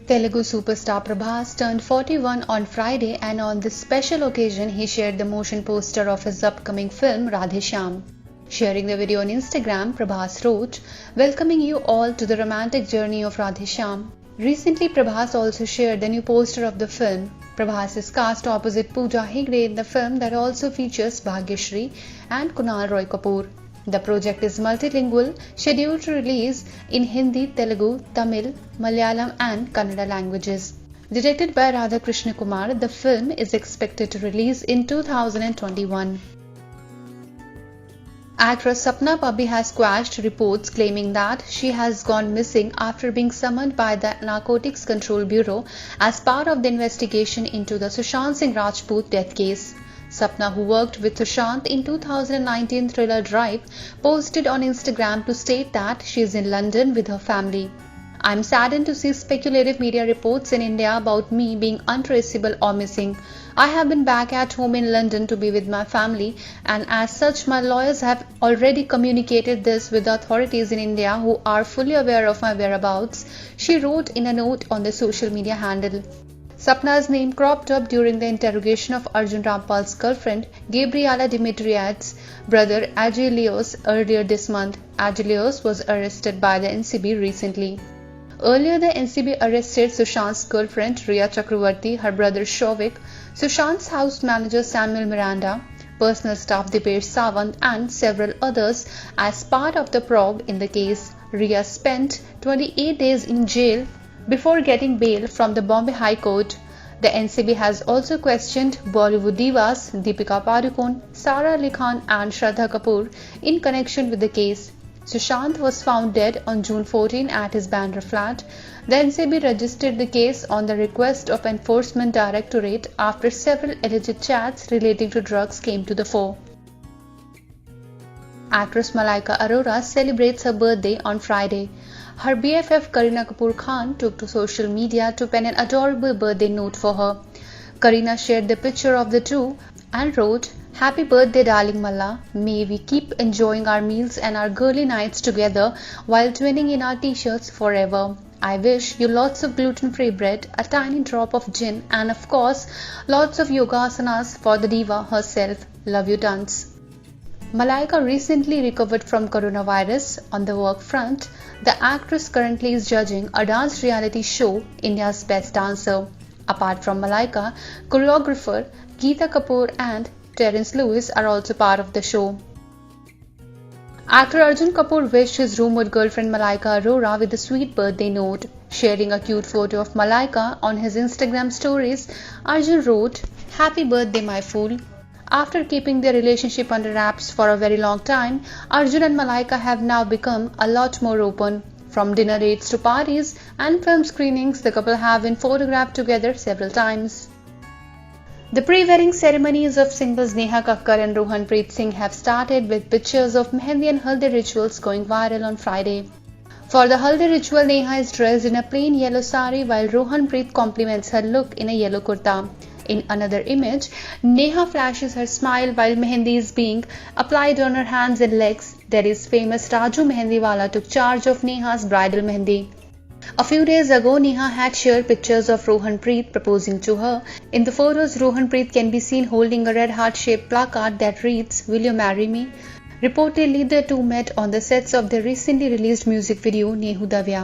Telugu superstar Prabhas turned 41 on Friday, and on this special occasion he shared the motion poster of his upcoming film Radhe Shyam. Sharing the video on Instagram, Prabhas wrote, "Welcoming you all to the romantic journey of Radhe Shyam." Recently, Prabhas also shared the new poster of the film. Prabhas is cast opposite Pooja Hegde in the film that also features Bhagyashree and Kunal Roy Kapoor. The project is multilingual, scheduled to release in Hindi, Telugu, Tamil, Malayalam and Kannada languages. Directed by Radha Krishna Kumar, the film is expected to release in 2021. Actress Sapna Pabbi has quashed reports claiming that she has gone missing after being summoned by the Narcotics Control Bureau as part of the investigation into the Sushant Singh Rajput death case. Sapna, who worked with Sushant in 2019 thriller Drive, posted on Instagram to state that she is in London with her family. "I'm saddened to see speculative media reports in India about me being untraceable or missing. I have been back at home in London to be with my family, and as such my lawyers have already communicated this with the authorities in India who are fully aware of my whereabouts," she wrote in a note on the social media handle. Sapna's name cropped up during the interrogation of Arjun Rampal's girlfriend Gabriela Dimitriad's brother Agelios earlier this month. Agelios was arrested by the NCB recently. Earlier, the NCB arrested Sushant's girlfriend Riya Chakravarti, her brother Shovik, Sushant's house manager Samuel Miranda, personal staff Dipesh Sawant and several others as part of the probe in the case. Riya spent 28 days in jail before getting bail from the Bombay High Court. The NCB has also questioned Bollywood divas Deepika Padukone, Sara Ali Khan and Shraddha Kapoor in connection with the case. Sushant was found dead on June 14 at his Bandra flat. The NCB registered the case on the request of Enforcement Directorate after several alleged chats relating to drugs came to the fore. Actress Malaika Arora celebrates her birthday on Friday. Her BFF Kareena Kapoor Khan took to social media to pen an adorable birthday note for her. Kareena shared the picture of the two and wrote, "Happy birthday darling Malla, may we keep enjoying our meals and our girly nights together while twinning in our t-shirts forever. I wish you lots of gluten-free bread, a tiny drop of gin and of course lots of yoga asanas for the diva herself. Love you tons." Malaika recently recovered from coronavirus. On the work front, the actress currently is judging a dance reality show, India's Best Dancer. Apart from Malaika, choreographer Geeta Kapoor and Terence Lewis are also part of the show. Actor Arjun Kapoor wished his rumored girlfriend Malaika Arora with a sweet birthday note. Sharing a cute photo of Malaika on his Instagram stories, Arjun wrote, "Happy birthday my fool." After keeping their relationship under wraps for a very long time, Arjun and Malaika have now become a lot more open. From dinner dates to parties and film screenings, the couple have been photographed together several times. The pre-wedding ceremonies of singles Neha Kakkar and Rohanpreet Singh have started, with pictures of Mehndi and Haldi rituals going viral on Friday. For the Haldi ritual, Neha is dressed in a plain yellow sari while Rohanpreet complements her look in a yellow kurta. In another image, Neha flashes her smile while Mehndi is being applied on her hands and legs. Delhi's famous Raju Mehendiwala took charge of Neha's bridal Mehndi. A few days ago, Neha had shared pictures of Rohanpreet proposing to her. In the photos, Rohanpreet can be seen holding a red heart-shaped placard that reads, "Will you marry me?" Reportedly, the two met on the sets of their recently released music video, Nehu Davya.